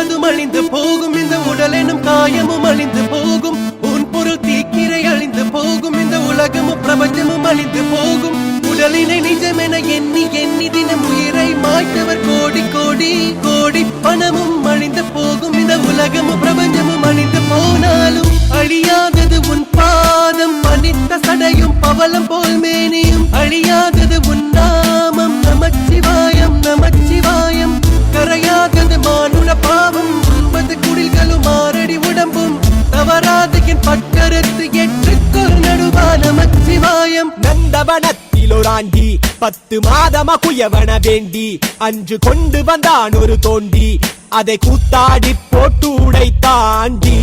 முழுவதும் அழிந்து போகும் இந்த உடல் எனும் காயமும் அழிந்து போகும் உன் பொருள் தீக்கிரை அழிந்து போகும் இந்த உலகமும் பிரபஞ்சமும் அழிந்து போகும் உடலினை நிஜமென எண்ணி எண்ணி தினம் உயிரை மாய்த்தவர் கோடி கோடி கோடி பணமும் அழிந்து போகும் இந்த உலகமும் பிரபஞ்சமும் அழிந்து போனாலும் அழியாதது உன் பாதம் மன்னித்த சடையும் பவளம் போல் மேனியும் அழியாதது உன் நாமம் நமச்சிவாயம் நமச்சிவாயம் கரையாதது மானுட பாவம் 9 குடில்களும் 6 அடி உடம்பும் தவறாது என் பட்டறுத்து ஏற்றுக்கொள் நடுவா நமச்சிவாயம் நந்தவனத்தில் ஒரு ஆண்டி 10 மாதமா குயவன வேண்டி அன்று கொண்டு வந்தான் ஒரு தோண்டி அதை கூத்தாடி போட்டு உடைத்தாண்டி